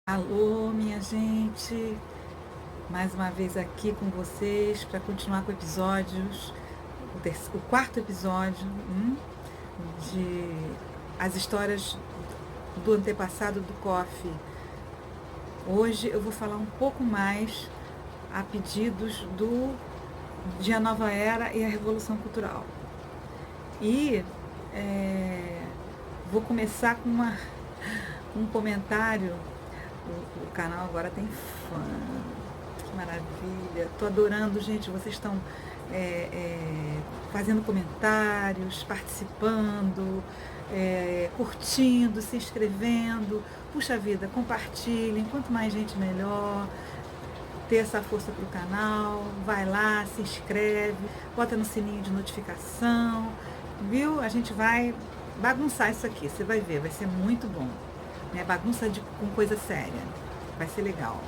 Alô, minha gente, mais uma vez aqui com vocês para continuar com episódios, o quarto episódio de as histórias do antepassado do Coffee. Hoje eu vou falar um pouco mais a pedidos de A Nova Era e a Revolução Cultural. E vou começar com um comentário. O canal agora tem fã. Que maravilha. Tô adorando, gente. Vocês estão fazendo comentários, participando, curtindo, se inscrevendo. Puxa vida, compartilhem. Quanto mais gente, melhor. Ter essa força pro canal. Vai lá, se inscreve, bota no sininho de notificação. Viu? A gente vai bagunçar isso aqui. Você vai ver, vai ser muito bom. Bagunça com coisa séria. Vai ser legal.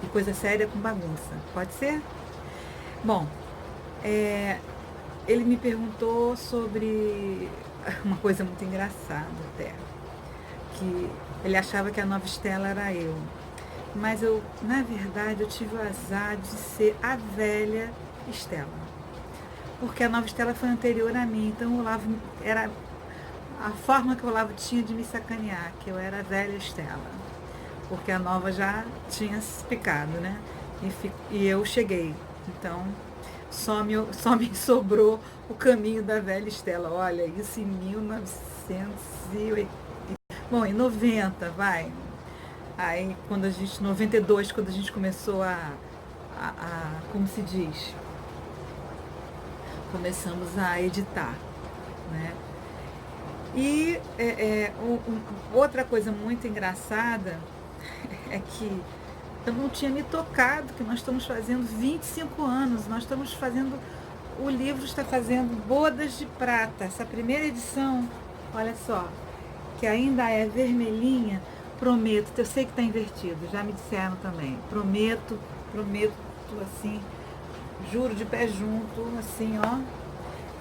E coisa séria com bagunça. Pode ser? Bom, ele me perguntou sobre uma coisa muito engraçada até. Que ele achava que a nova Estela era eu. Mas eu, na verdade, eu tive o azar de ser a velha Estela. Porque a nova Estela foi anterior a mim. Então o Olavo era a forma que o Olavo tinha de me sacanear, que eu era a velha Estela, porque a nova já tinha se picado, né? E eu cheguei. Então, só me sobrou o caminho da velha Estela. Olha, isso em 1980. Bom, em 90, vai. Aí, 92, quando a gente começou como se diz? Começamos a editar, né? E outra coisa muito engraçada é que eu não tinha me tocado que nós estamos fazendo 25 anos, nós estamos fazendo, o livro está fazendo Bodas de Prata, essa primeira edição, olha só, que ainda é vermelhinha, prometo, eu sei que está invertido, já me disseram também, prometo, assim, juro de pé junto, assim, ó,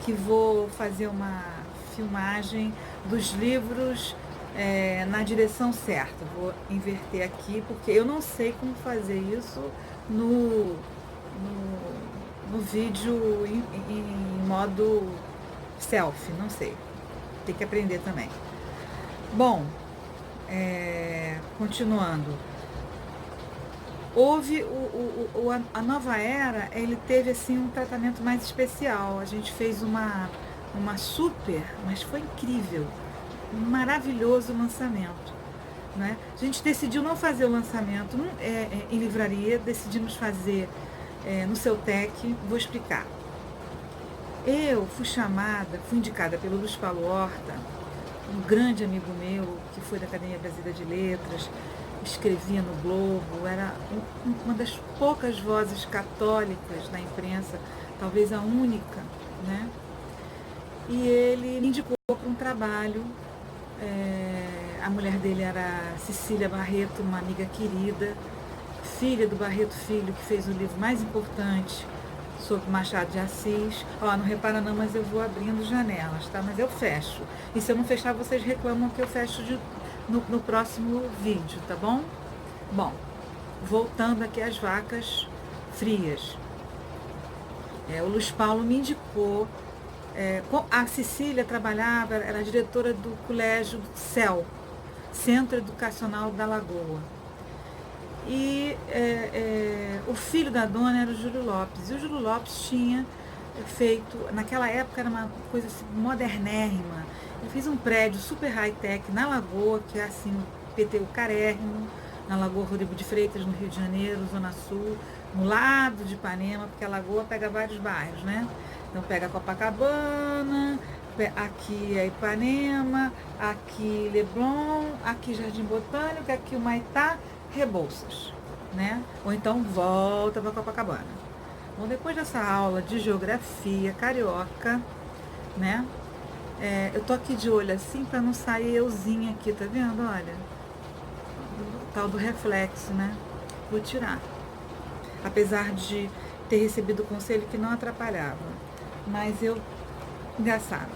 que vou fazer uma filmagem dos livros na direção certa. Vou inverter aqui, porque eu não sei como fazer isso no vídeo em modo selfie, não sei. Tem que aprender também. Bom, continuando. Houve a Nova Era, ele teve assim um tratamento mais especial. A gente fez uma super, mas foi incrível, um maravilhoso lançamento, né? A gente decidiu não fazer o lançamento em livraria, decidimos fazer no Seutec. Vou explicar. Eu fui indicada pelo Luiz Paulo Horta, um grande amigo meu, que foi da Academia Brasileira de Letras, escrevia no Globo, era uma das poucas vozes católicas da imprensa, talvez a única, né? E ele me indicou para um trabalho. A mulher dele era Cecília Barreto, uma amiga querida, filha do Barreto Filho, que fez o livro mais importante sobre Machado de Assis. Ó, não repara não, mas eu vou abrindo janelas, tá? Mas eu fecho. E se eu não fechar, vocês reclamam que eu fecho no próximo vídeo, tá bom? Bom, voltando aqui às vacas frias. O Luiz Paulo me indicou. A Cecília trabalhava, era diretora do colégio CEL, Centro Educacional da Lagoa. E o filho da dona era o Júlio Lopes. E o Júlio Lopes tinha feito, naquela época era uma coisa assim, modernérrima. Ele fez um prédio super high-tech na Lagoa, que é assim, PTU carérrimo, na Lagoa Rodrigo de Freitas, no Rio de Janeiro, Zona Sul, no lado de Ipanema, porque a Lagoa pega vários bairros, né? Então pega Copacabana, aqui é Ipanema, aqui Leblon, aqui Jardim Botânico, aqui o Maitá, Rebouças, né? Ou então volta para Copacabana. Bom, depois dessa aula de geografia carioca, né? Eu tô aqui de olho assim para não sair euzinha aqui, tá vendo? Olha, o tal do reflexo, né? Vou tirar. Apesar de ter recebido o conselho que não atrapalhava. Mas engraçado,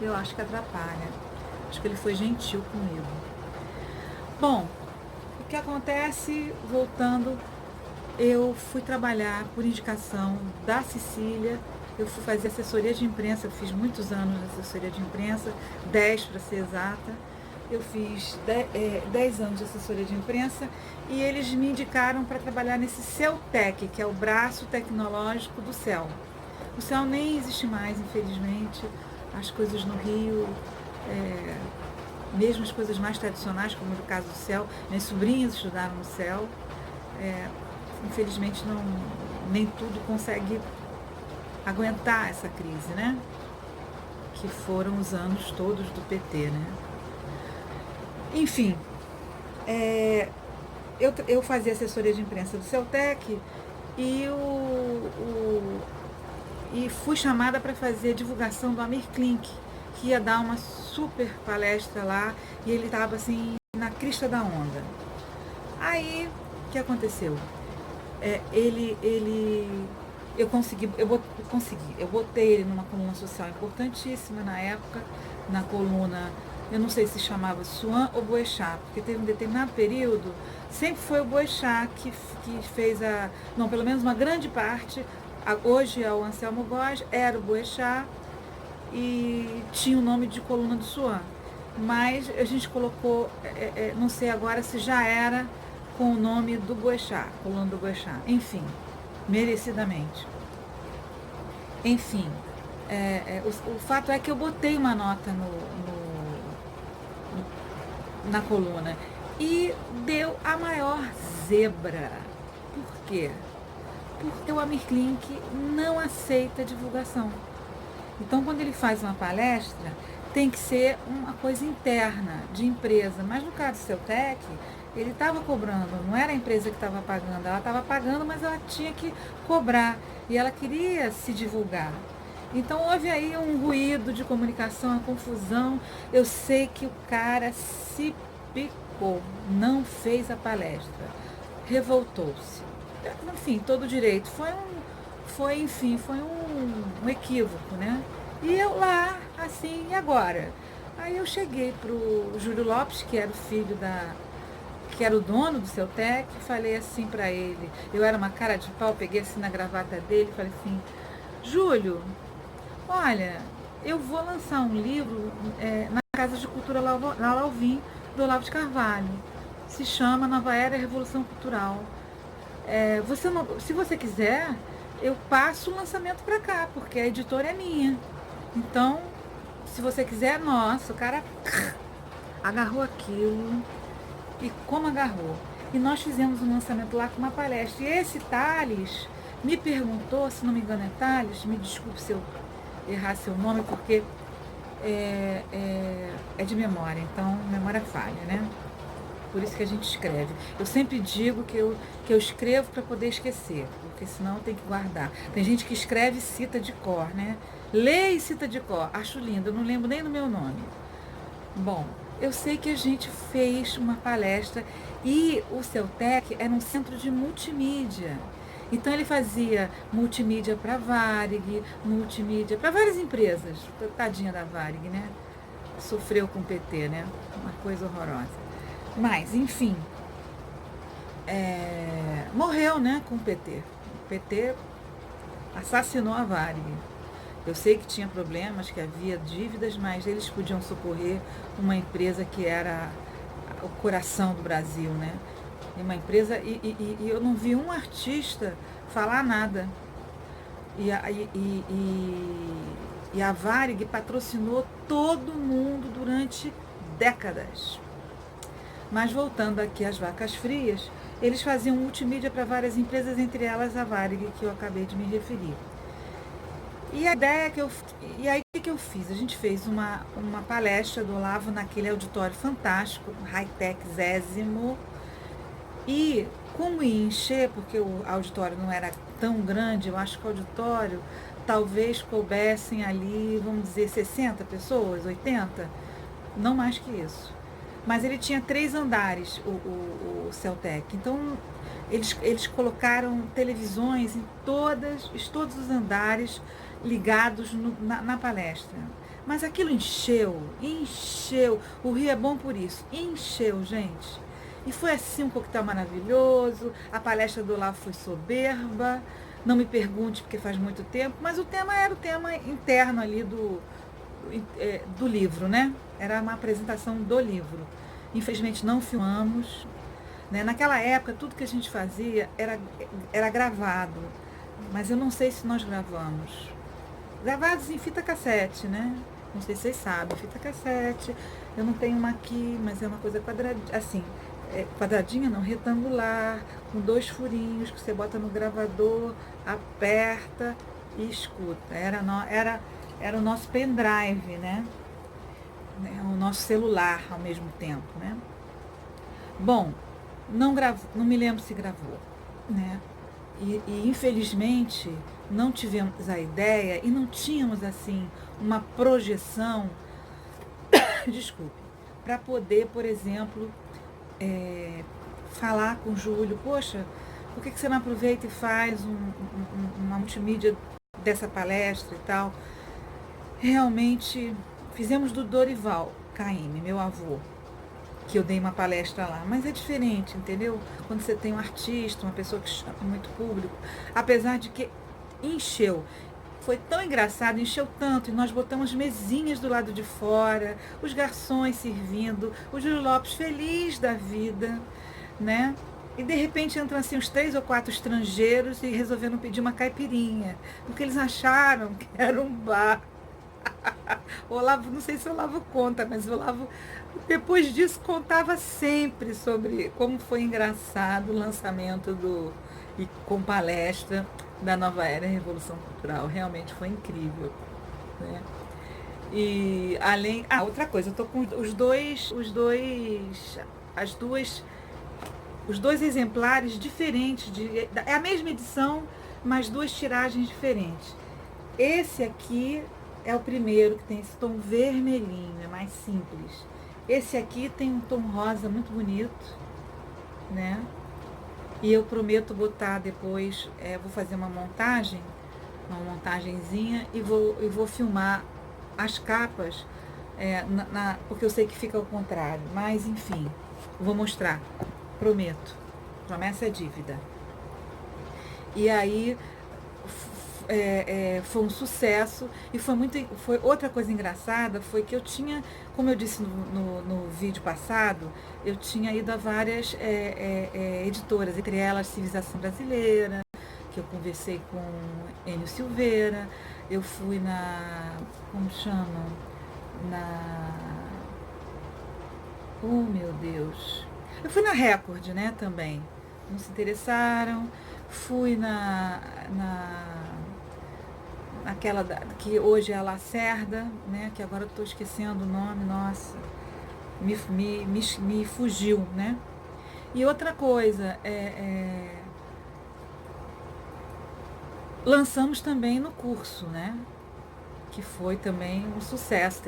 eu acho que atrapalha. Acho que ele foi gentil comigo. Bom, o que acontece, voltando, eu fui trabalhar por indicação da Cecília. Eu fui fazer assessoria de imprensa, eu fiz muitos anos de assessoria de imprensa, 10 para ser exata. Eu fiz 10 anos de assessoria de imprensa e eles me indicaram para trabalhar nesse CELTEC, que é o braço tecnológico do CEL. O CEL nem existe mais, infelizmente. As coisas no Rio, mesmo as coisas mais tradicionais, como no caso do CEL, minhas sobrinhas estudaram no CEL. Infelizmente nem tudo consegue aguentar essa crise, né? Que foram os anos todos do PT, né? Enfim, eu fazia assessoria de imprensa do CELTEC e, e fui chamada para fazer a divulgação do Amir Klink, que ia dar uma super palestra lá, e ele estava assim na crista da onda. Aí, o que aconteceu? Eu botei ele numa coluna social importantíssima na época, na coluna, eu não sei se chamava Suan ou Boechat, porque teve um determinado período, sempre foi o Boechat que fez não, pelo menos uma grande parte, hoje é o Anselmo Góes, era o Boechat e tinha o nome de coluna do Suan, mas a gente colocou, não sei agora se já era com o nome do Boechat, coluna do Boechat, enfim, merecidamente. Enfim, o fato é que eu botei uma nota na coluna e deu a maior zebra. Por quê? Porque o Amir Klink não aceita divulgação. Então, quando ele faz uma palestra, tem que ser uma coisa interna, de empresa. Mas no caso do CELTEC, ele estava cobrando, não era a empresa que estava pagando, ela estava pagando, mas ela tinha que cobrar. E ela queria se divulgar. Então houve aí um ruído de comunicação, uma confusão. Eu sei que o cara se picou, não fez a palestra, revoltou-se. Enfim, todo direito. Foi um equívoco, né? E eu lá, assim, e agora? Aí eu cheguei pro Júlio Lopes, que era o filho que era o dono do CELTEC, falei assim para ele, eu era uma cara de pau, peguei assim na gravata dele, falei assim, Júlio, olha, eu vou lançar um livro na Casa de Cultura na Lauvim, do Olavo de Carvalho, se chama Nova Era e Revolução Cultural. Se você quiser, eu passo o lançamento para cá, porque a editora é minha. Então, se você quiser, nossa, o cara agarrou aquilo. E como agarrou? E nós fizemos um lançamento lá com uma palestra. E esse Thales me perguntou, se não me engano é Thales, me desculpe se eu errar seu nome, porque é de memória, então memória falha, né? Por isso que a gente escreve. Eu sempre digo que eu escrevo para poder esquecer, porque senão eu tenho que guardar. Tem gente que escreve e cita de cor, né? Lê e cita de cor. Acho lindo, eu não lembro nem do meu nome. Bom, eu sei que a gente fez uma palestra e o CELTEC era um centro de multimídia. Então ele fazia multimídia para a Varig, multimídia para várias empresas. Tadinha da Varig, né? Sofreu com o PT, né? Uma coisa horrorosa. Mas, enfim, morreu, né, com o PT. O PT assassinou a Varig. Eu sei que tinha problemas, que havia dívidas, mas eles podiam socorrer uma empresa que era o coração do Brasil, né? E uma empresa, e eu não vi um artista falar nada. E a Varig patrocinou todo mundo durante décadas. Mas voltando aqui às vacas frias, eles faziam multimídia para várias empresas, entre elas a Varig, que eu acabei de me referir. E a ideia e aí o que eu fiz? A gente fez uma palestra do Olavo naquele auditório fantástico, high-tech zésimo, e como ia encher, porque o auditório não era tão grande, eu acho que o auditório talvez coubessem ali, vamos dizer, 60 pessoas, 80, não mais que isso. Mas ele tinha 3 andares, o CELTEC. Então, eles colocaram televisões em todos os andares ligados na palestra. Mas aquilo encheu. O Rio é bom por isso. Encheu, gente. E foi assim um coquetel maravilhoso, a palestra do Olavo foi soberba, não me pergunte porque faz muito tempo, mas o tema era o tema interno ali do livro, né? Era uma apresentação do livro. Infelizmente não filmamos, né? Naquela época tudo que a gente fazia era gravado, mas eu não sei se nós gravamos. Gravados em fita cassete, né? Não sei se vocês sabem, fita cassete. Eu não tenho uma aqui, mas é uma coisa quadradinha, assim, quadradinha não, retangular, com 2 furinhos que você bota no gravador, aperta e escuta. Era o nosso pendrive, né? O nosso celular ao mesmo tempo, né? Bom, não me lembro se gravou, né? E infelizmente não tivemos a ideia e não tínhamos assim uma projeção, desculpe, para poder, por exemplo, falar com o Júlio, poxa, por que você não aproveita e faz uma multimídia dessa palestra e tal? Realmente fizemos do Dorival Caymmi, meu avô, que eu dei uma palestra lá, mas é diferente, entendeu? Quando você tem um artista, uma pessoa que chama muito público, apesar de que encheu. Foi tão engraçado, encheu tanto, e nós botamos mesinhas do lado de fora, os garçons servindo, o Júlio Lopes feliz da vida, né? E de repente entram assim uns 3 ou 4 estrangeiros e resolveram pedir uma caipirinha, porque eles acharam que era um bar. O Olavo, não sei se o Olavo conta, mas o Olavo, depois disso, contava sempre sobre como foi engraçado o lançamento e com palestra da Nova Era Revolução Cultural. Realmente foi incrível, né? E além. Ah, outra coisa, eu tô com os dois exemplares diferentes. É a mesma edição, mas 2 tiragens diferentes. Esse aqui é o primeiro, que tem esse tom vermelhinho, é mais simples. Esse aqui tem um tom rosa muito bonito, né? E eu prometo botar depois, vou fazer uma montagenzinha, e vou filmar as capas, porque eu sei que fica ao contrário. Mas, enfim, vou mostrar, prometo. Promessa é dívida. E aí foi um sucesso, e foi outra coisa engraçada, foi que eu tinha, como eu disse no vídeo passado, eu tinha ido a várias editoras, entre elas Civilização Brasileira, que eu conversei com Enio Silveira, eu fui como chama? Oh, meu Deus, eu fui na Record, né, também, não se interessaram. Fui naquela que hoje é a Lacerda, né? Que agora eu estou esquecendo o nome, nossa, me fugiu, né? E outra coisa, lançamos também no curso, né? Que foi também um sucesso,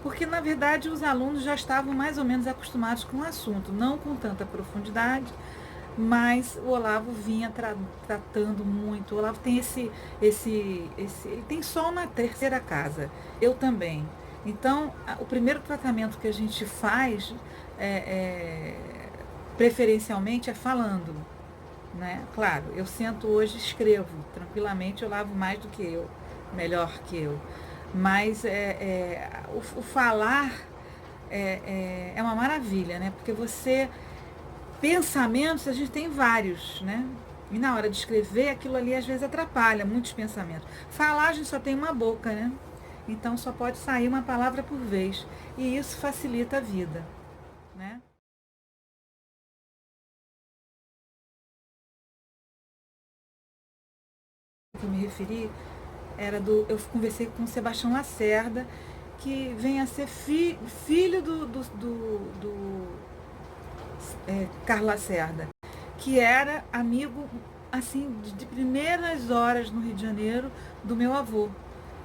porque na verdade os alunos já estavam mais ou menos acostumados com o assunto, não com tanta profundidade, mas o Olavo vinha tratando muito. O Olavo tem ele tem só uma terceira casa, eu também. Então, o primeiro tratamento que a gente faz, preferencialmente, é falando, né? Claro, eu sento hoje e escrevo tranquilamente, o Olavo mais do que eu, melhor que eu. Mas o falar é uma maravilha, né? Porque pensamentos, a gente tem vários, né? E na hora de escrever, aquilo ali às vezes atrapalha muitos pensamentos. Falar, a gente só tem uma boca, né? Então só pode sair uma palavra por vez. E isso facilita a vida, né? Que eu me referi eu conversei com o Sebastião Lacerda, que vem a ser filho do Carlos Lacerda, que era amigo, assim, de primeiras horas no Rio de Janeiro do meu avô.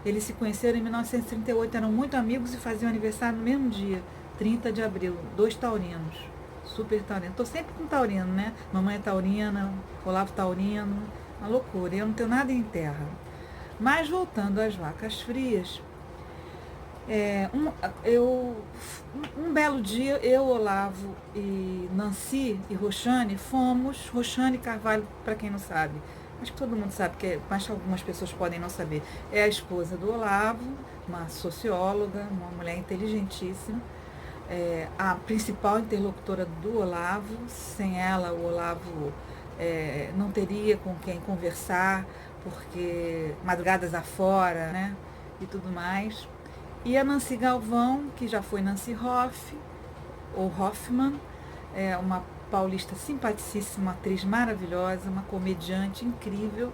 Eles se conheceram em 1938, eram muito amigos e faziam aniversário no mesmo dia, 30 de abril, 2 taurinos, super taurinos. Estou sempre com taurino, né? Mamãe é taurina, Olavo taurino, uma loucura. Eu não tenho nada em terra. Mas voltando às vacas frias, É, eu, um belo dia, eu, Olavo e Nancy e Roxane fomos. Roxane Carvalho, para quem não sabe, acho que todo mundo sabe, mas algumas pessoas podem não saber, é a esposa do Olavo, uma socióloga, uma mulher inteligentíssima, a principal interlocutora do Olavo. Sem ela, o Olavo não teria com quem conversar, porque madrugadas afora, né, e tudo mais. E a Nancy Galvão, que já foi Nancy ou Hoffman, é uma paulista simpaticíssima, atriz maravilhosa, uma comediante incrível.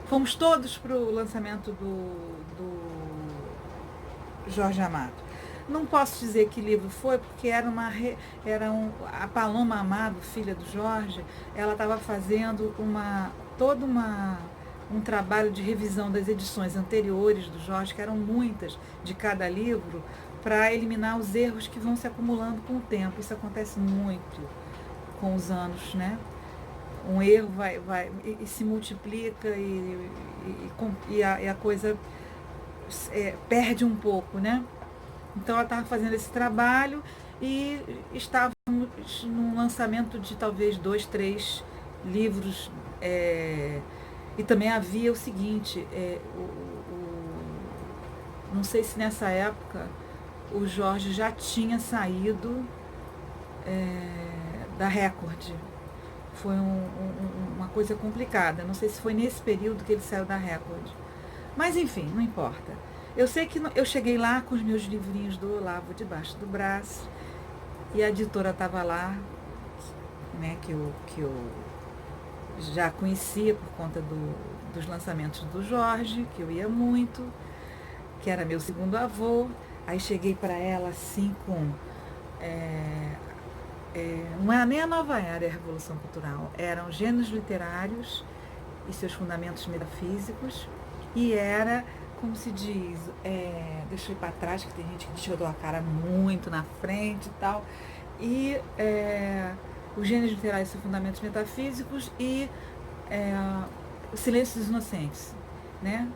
Fomos todos para o lançamento do Jorge Amado. Não posso dizer que livro foi, porque a Paloma Amado, filha do Jorge, ela estava fazendo um trabalho de revisão das edições anteriores do Jorge, que eram muitas de cada livro, para eliminar os erros que vão se acumulando com o tempo. Isso acontece muito com os anos, né? Um erro vai e se multiplica e a coisa perde um pouco, né? Então ela estava fazendo esse trabalho e estávamos num lançamento de talvez 2, 3 livros. E também havia o seguinte, não sei se nessa época o Jorge já tinha saído da Record. Foi uma coisa complicada. Não sei se foi nesse período que ele saiu da Record. Mas enfim, não importa. Eu sei que eu cheguei lá com os meus livrinhos do Olavo debaixo do braço e a editora estava lá, né, que eu já conhecia por conta dos lançamentos do Jorge, que eu ia muito, que era meu segundo avô. Aí cheguei para ela assim com... não era nem a Nova Era e a Revolução Cultural, eram gêneros literários e seus fundamentos metafísicos, e era, como se diz, deixa eu ir para trás, que tem gente que tirou a cara muito na frente e tal, e os gêneros literários e seus fundamentos metafísicos e o Silêncio dos Inocentes, né?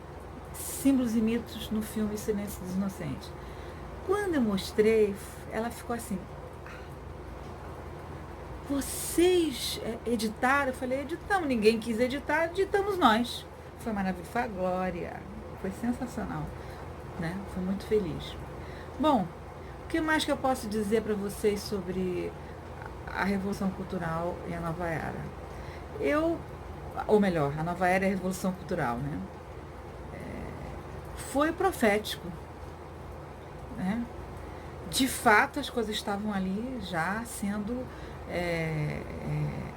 Símbolos e mitos no filme Silêncio dos Inocentes. Quando eu mostrei, ela ficou assim: vocês editaram? Eu falei: editamos, ninguém quis editar, editamos nós. Foi maravilhoso, foi a glória, foi sensacional, né? Fui muito feliz. Bom, o que mais que eu posso dizer para vocês sobre a Revolução Cultural e a Nova Era? Ou melhor, a Nova Era e a Revolução Cultural, né? Foi profético, né? De fato, as coisas estavam ali já sendo...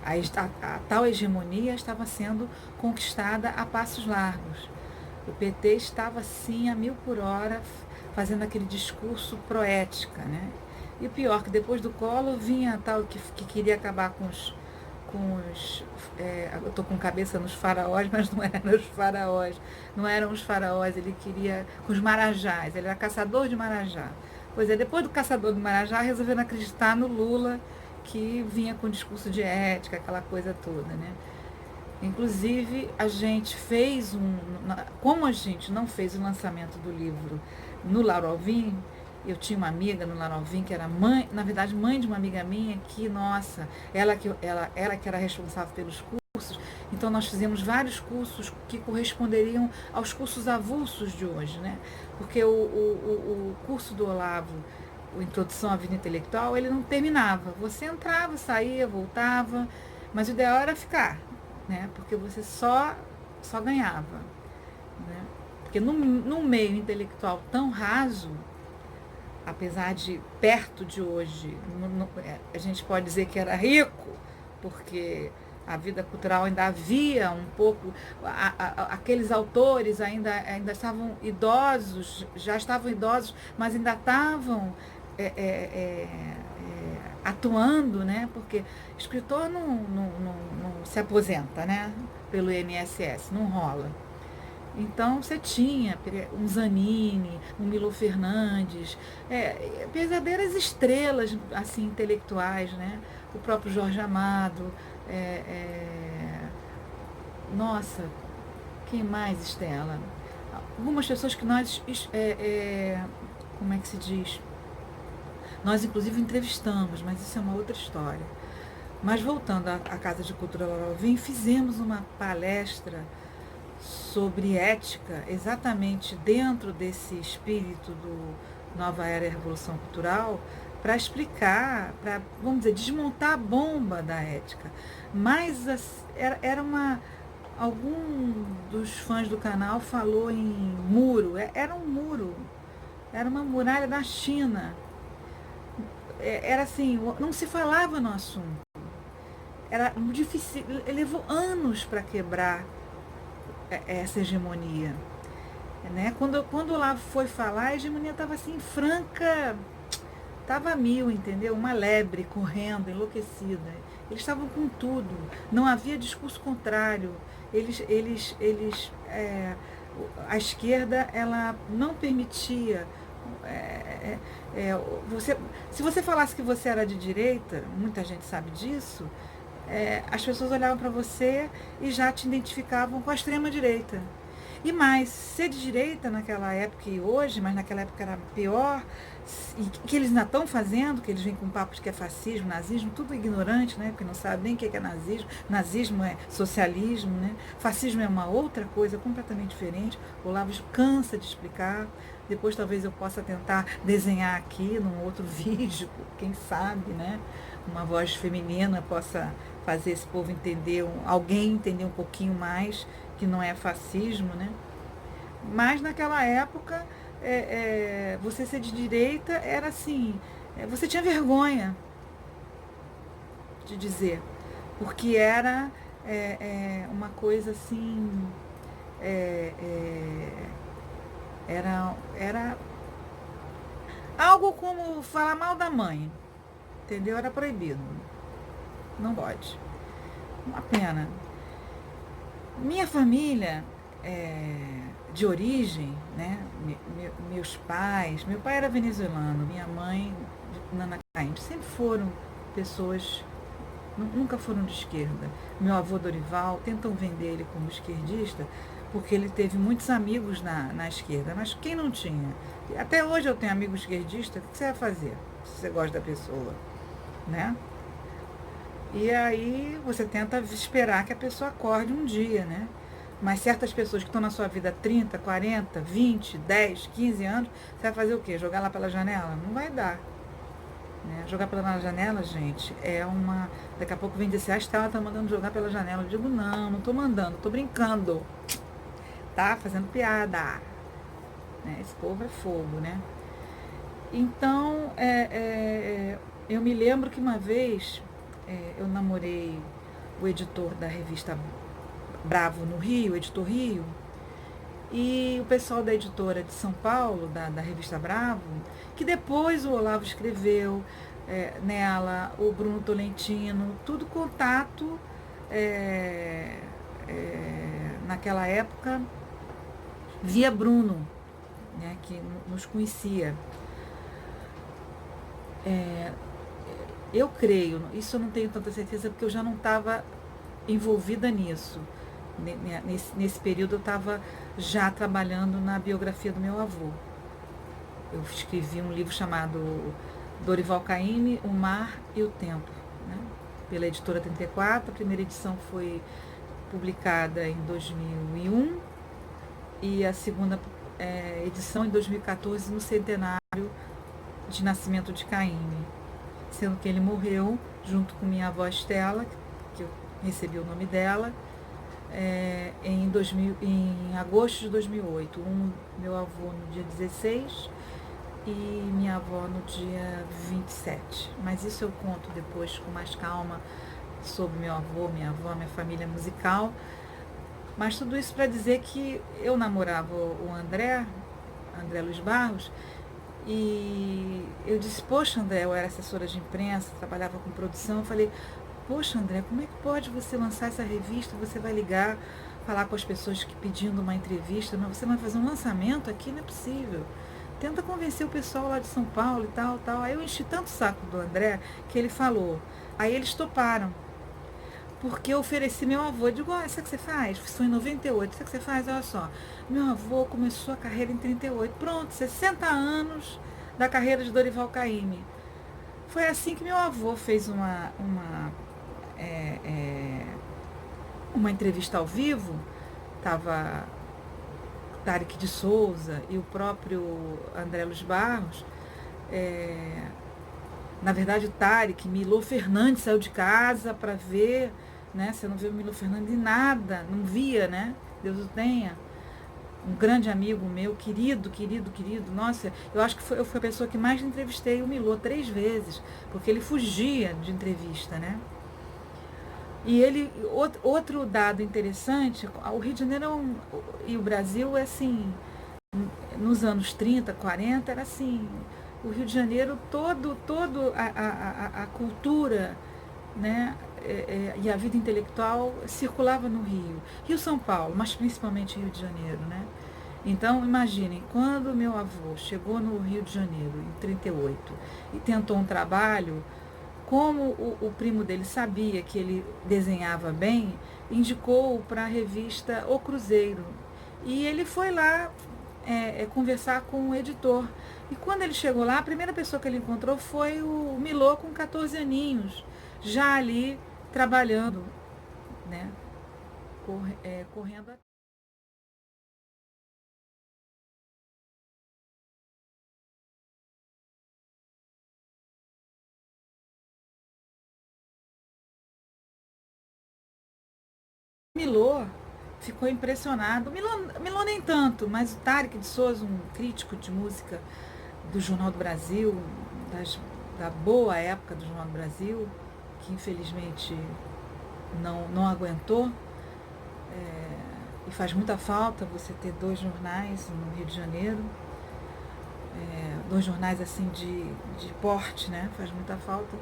a tal hegemonia estava sendo conquistada a passos largos. O PT estava, sim, a 1000 por hora, fazendo aquele discurso proética, né? E o pior, que depois do Collor vinha a tal que queria acabar com os eu estou com cabeça nos faraós, mas não eram os faraós. Não eram os faraós, ele queria... com os marajás, ele era caçador de marajá. Pois é, depois do caçador de marajá, resolveram acreditar no Lula, que vinha com discurso de ética, aquela coisa toda, né? Inclusive, a gente fez como a gente não fez o lançamento do livro no Lauro Alvim, eu tinha uma amiga no Lauro Alvim que era mãe, na verdade mãe de uma amiga minha, que, nossa, ela que era responsável pelos cursos. Então nós fizemos vários cursos que corresponderiam aos cursos avulsos de hoje, né? Porque o curso do Olavo, o Introdução à Vida Intelectual, ele não terminava. Você entrava, saía, voltava, mas o ideal era ficar, né? Porque você só ganhava, né? Porque num meio intelectual tão raso, apesar de perto de hoje, a gente pode dizer que era rico, porque a vida cultural ainda havia um pouco, aqueles autores ainda estavam idosos, já estavam idosos, mas ainda estavam atuando, né? Porque escritor não se aposenta, né? Pelo INSS, não rola. Então você tinha um Zanini, um Milo Fernandes, verdadeiras estrelas assim, intelectuais, né? O próprio Jorge Amado. Nossa, quem mais, Estela? Algumas pessoas que nós como é que se diz? Nós, inclusive, entrevistamos, mas isso é uma outra história. Mas voltando à Casa de Cultura Laura Alvim, fizemos uma palestra sobre ética, exatamente dentro desse espírito do Nova Era e Revolução Cultural, para explicar, para, vamos dizer, desmontar a bomba da ética. Mas era uma. Algum dos fãs do canal falou em muro. Era um muro. Era uma muralha da China. Era assim, não se falava no assunto. Era difícil, levou anos para quebrar essa hegemonia. Né? Quando o Olavo foi falar, a hegemonia estava assim, franca, estava a mil, entendeu? Uma lebre correndo, enlouquecida. Eles estavam com tudo, não havia discurso contrário. A esquerda, ela não permitia. Se você falasse que você era de direita, muita gente sabe disso, as pessoas olhavam para você e já te identificavam com a extrema direita. E mais, ser de direita naquela época e hoje, mas naquela época era pior, e que eles ainda estão fazendo, que eles vêm com papos que é fascismo, nazismo, tudo ignorante, né? Porque não sabe nem o que é nazismo. Nazismo é socialismo, né? Fascismo é uma outra coisa completamente diferente. O Olavo cansa de explicar. Depois talvez eu possa tentar desenhar aqui num outro vídeo, quem sabe, né? Uma voz feminina possa fazer esse povo entender, alguém entender um pouquinho mais que não é fascismo, né? Mas naquela época, você ser de direita era assim, você tinha vergonha de dizer, porque era uma coisa assim, era algo como falar mal da mãe, entendeu? Era proibido, não pode. Uma pena. Minha família de origem, né? Meus pais, meu pai era venezuelano, minha mãe Nana Caymmi, sempre foram pessoas, nunca foram de esquerda. Meu avô Dorival, tentam vender ele como esquerdista, porque ele teve muitos amigos na esquerda, mas quem não tinha? Até hoje eu tenho amigos esquerdistas, o que você vai fazer se você gosta da pessoa, né? E aí você tenta esperar que a pessoa acorde um dia, né? Mas certas pessoas que estão na sua vida há 30, 40, 20, 10, 15 anos, você vai fazer o quê? Jogar lá pela janela? Não vai dar. Né? Jogar pela janela, gente, é uma... Daqui a pouco vem dizer, a Estela tá mandando jogar pela janela. Eu digo, não tô mandando, tô brincando. Tá fazendo piada. Né? Esse povo é fogo, né? Então, eu me lembro que uma vez eu namorei o editor da revista Bravo no Rio, o editor Rio, e o pessoal da editora de São Paulo, da revista Bravo, que depois o Olavo escreveu nela, o Bruno Tolentino, tudo contato naquela época via Bruno, né, que nos conhecia. Eu creio, isso eu não tenho tanta certeza porque eu já não estava envolvida nisso. Nesse período eu estava já trabalhando na biografia do meu avô. Eu escrevi um livro chamado Dorival Caymmi, O Mar e o Tempo, né? Pela editora 34. A primeira edição foi publicada em 2001 e a segunda edição em 2014, no centenário de nascimento de Caymmi, sendo que ele morreu junto com minha avó Estela, que eu recebi o nome dela, em agosto de 2008. Meu avô no dia 16 e minha avó no dia 27. Mas isso eu conto depois com mais calma sobre meu avô, minha avó, minha família musical. Mas tudo isso para dizer que eu namorava o André Luiz Barros, e eu disse, poxa André, eu era assessora de imprensa, trabalhava com produção, eu falei, poxa André, como é que pode você lançar essa revista, você vai ligar, falar com as pessoas que pedindo uma entrevista, mas você vai fazer um lançamento aqui, não é possível. Tenta convencer o pessoal lá de São Paulo e tal, tal. Aí eu enchi tanto o saco do André que ele falou. Aí eles toparam. porque eu ofereci meu avô. Eu digo, olha, sabe o que você faz? Isso foi em 98, sabe o que você faz? Olha só, meu avô começou a carreira em 38. Pronto, 60 anos da carreira de Dorival Caymmi. Foi assim que meu avô fez é, é, uma entrevista ao vivo. Tava Tarek de Souza e o próprio André Luiz Barros. É, na verdade, o Tarek, Milô Fernandes saiu de casa para ver, né? Você não vê o Milô Fernandes em nada, não via, né? Deus o tenha. Um grande amigo meu, querido, querido, querido. Nossa, eu acho que eu fui a pessoa que mais entrevistei o Milô 3 vezes, porque ele fugia de entrevista, né? E ele, outro dado interessante, o Rio de Janeiro e o Brasil é assim, nos anos 30, 40, era assim, o Rio de Janeiro, todo a cultura, né, e a vida intelectual circulava no Rio. Rio São Paulo, mas principalmente Rio de Janeiro, né? Então, imaginem, quando meu avô chegou no Rio de Janeiro, em 38, e tentou um trabalho, como o primo dele sabia que ele desenhava bem, indicou-o para a revista O Cruzeiro. E ele foi lá conversar com o editor. E quando ele chegou lá, a primeira pessoa que ele encontrou foi o Milô com 14 aninhos, já ali trabalhando, né? Correndo. Milô ficou impressionado. Milô nem tanto, mas o Tarek de Souza, um crítico de música do Jornal do Brasil, das, da boa época do Jornal do Brasil, que infelizmente não aguentou. E faz muita falta você ter 2 jornais no Rio de Janeiro, 2 jornais assim de porte, né? Faz muita falta,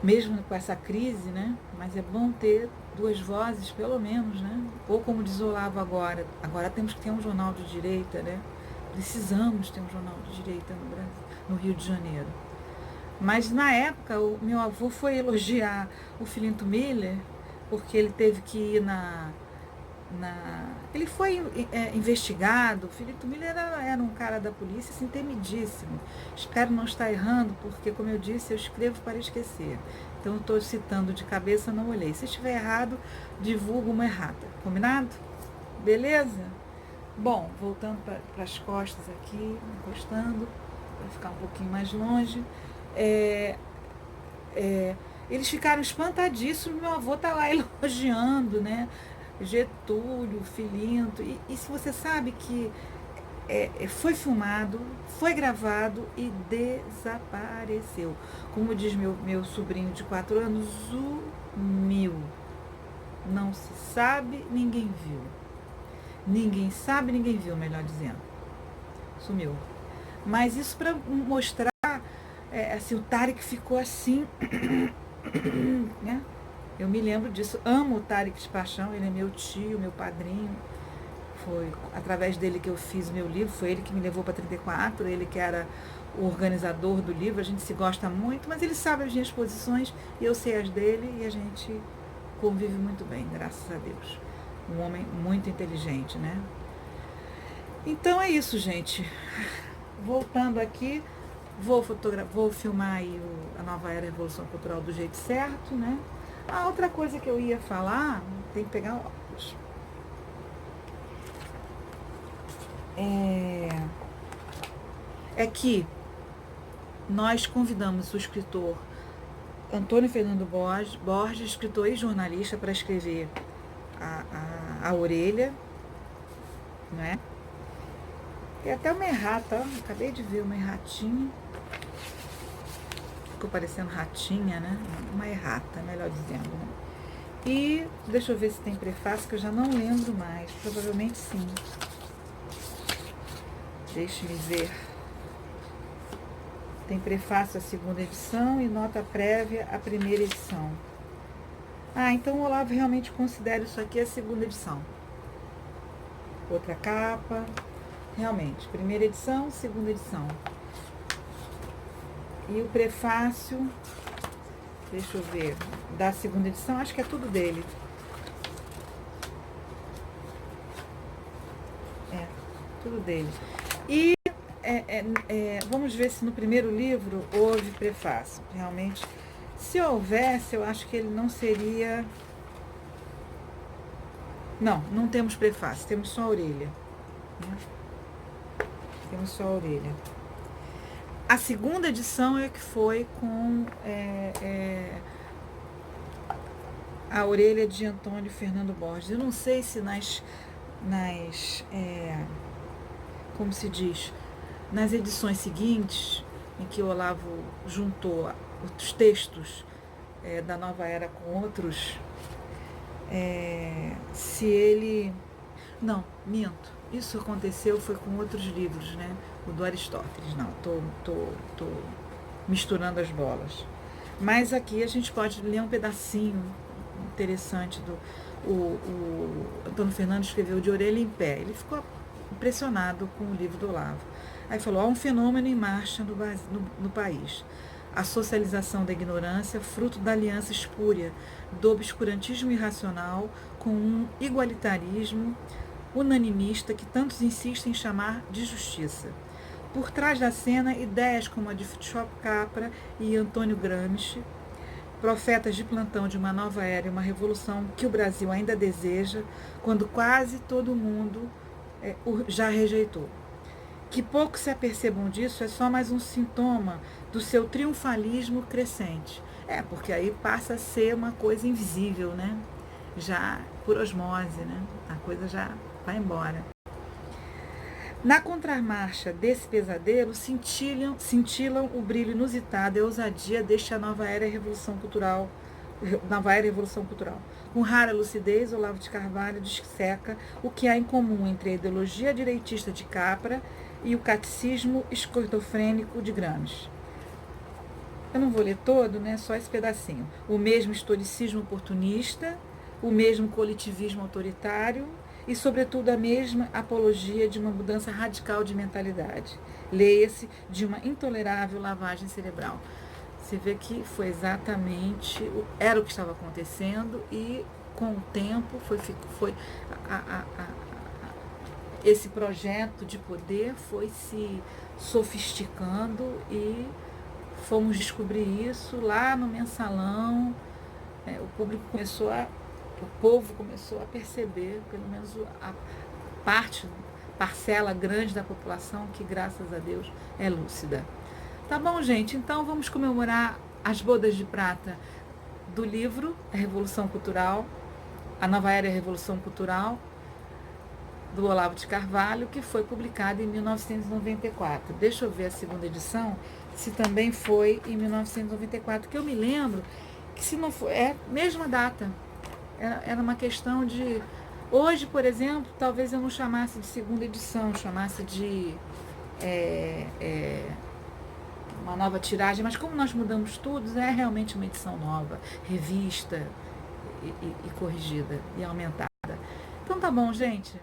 mesmo com essa crise, né? Mas é bom ter 2 vozes, pelo menos, né? Ou como diz Olavo agora temos que ter um jornal de direita, né? Precisamos ter um jornal de direita no Brasil, no Rio de Janeiro. Mas na época o meu avô foi elogiar o Filinto Miller, porque ele teve que ir ele foi investigado. O Filinto Miller era um cara da polícia assim, temidíssimo. Espero não estar errando, porque, como eu disse, eu escrevo para esquecer. Então, estou citando de cabeça, não olhei. Se estiver errado, divulgo uma errata. Combinado? Beleza? Bom, voltando para as costas aqui, encostando, para ficar um pouquinho mais longe. É, eles ficaram espantadíssimos. Meu avô está lá elogiando, né? Getúlio, Filinto. E se você sabe que foi filmado, foi gravado e desapareceu. Como diz meu sobrinho de 4 anos, sumiu. Não se sabe, ninguém viu. Ninguém sabe, ninguém viu, melhor dizendo. Sumiu. Mas isso para mostrar, assim, o Tarek ficou assim, né? Eu me lembro disso, amo o Tarek de paixão, ele é meu tio, meu padrinho. Foi através dele que eu fiz meu livro, foi ele que me levou para 34, ele que era o organizador do livro. A gente se gosta muito, mas ele sabe as minhas posições e eu sei as dele, e a gente convive muito bem, graças a Deus. Um homem muito inteligente, né? Então é isso, gente. Voltando aqui, vou filmar aí a nova era Revolução Cultural do jeito certo, né? A outra coisa que eu ia falar, tem que pegar o óculos. É que nós convidamos o escritor Antônio Fernando Borges, escritor e jornalista, para escrever a Orelha, né? Tem até uma errata, ó, acabei de ver uma erratinha. Ficou parecendo ratinha, né? Uma errata, melhor dizendo, né? E deixa eu ver se tem prefácio, que eu já não lembro mais. Provavelmente sim. Deixe-me ver. Tem prefácio a 2ª edição e nota prévia a 1ª edição. Então o Olavo realmente considera isso aqui a 2ª edição. Outra capa. Realmente, 1ª edição, 2ª edição. E o prefácio Deixa eu ver. Da segunda edição, acho que é tudo dele. É, tudo dele. E vamos ver se no primeiro livro houve prefácio. Realmente, se houvesse, eu acho que ele não seria. Não, não temos prefácio, temos só a orelha. Né? Temos só a orelha. A segunda edição é que foi com a orelha de Antônio Fernando Borges. Eu não sei se como se diz, nas edições seguintes, em que o Olavo juntou os textos da Nova Era com outros, se ele... Não, minto. Isso aconteceu foi com outros livros, né? O do Aristóteles. Não, tô misturando as bolas. Mas aqui a gente pode ler um pedacinho interessante do... O Antônio Fernando escreveu De Orelha em Pé. Ele ficou impressionado com o livro do Olavo. Aí falou, há um fenômeno em marcha no país. A socialização da ignorância, fruto da aliança espúria, do obscurantismo irracional com um igualitarismo unanimista que tantos insistem em chamar de justiça. Por trás da cena, ideias como a de Schopenhauer Capra e Antônio Gramsci, profetas de plantão de uma nova era e uma revolução que o Brasil ainda deseja, quando quase todo mundo já rejeitou. Que pouco se apercebam disso é só mais um sintoma do seu triunfalismo crescente. Porque aí passa a ser uma coisa invisível, né? Já por osmose, né? A coisa já vai embora. Na contramarcha desse pesadelo, cintilam o brilho inusitado e a ousadia desta nova era e revolução cultural. Com rara lucidez, Olavo de Carvalho disseca o que há em comum entre a ideologia direitista de Capra e o catecismo esquizofrênico de Gramsci. Eu não vou ler todo, né? Só esse pedacinho. O mesmo historicismo oportunista, o mesmo coletivismo autoritário e, sobretudo, a mesma apologia de uma mudança radical de mentalidade. Leia-se de uma intolerável lavagem cerebral. Você vê que foi exatamente, era o que estava acontecendo e, com o tempo, esse projeto de poder foi se sofisticando e fomos descobrir isso lá no mensalão. O povo começou a perceber, pelo menos a parcela grande da população, que graças a Deus é lúcida. Tá bom, gente? Então vamos comemorar as bodas de prata do livro A Revolução Cultural, A Nova Era e a Revolução Cultural, do Olavo de Carvalho, que foi publicado em 1994. Deixa eu ver a segunda edição, se também foi em 1994, que eu me lembro que, se não for, é a mesma data. Era uma questão de... Hoje, por exemplo, talvez eu não chamasse de segunda edição, chamasse de uma nova tiragem, mas como nós mudamos tudo, é realmente uma edição nova, revista e corrigida e aumentada. Então tá bom, gente.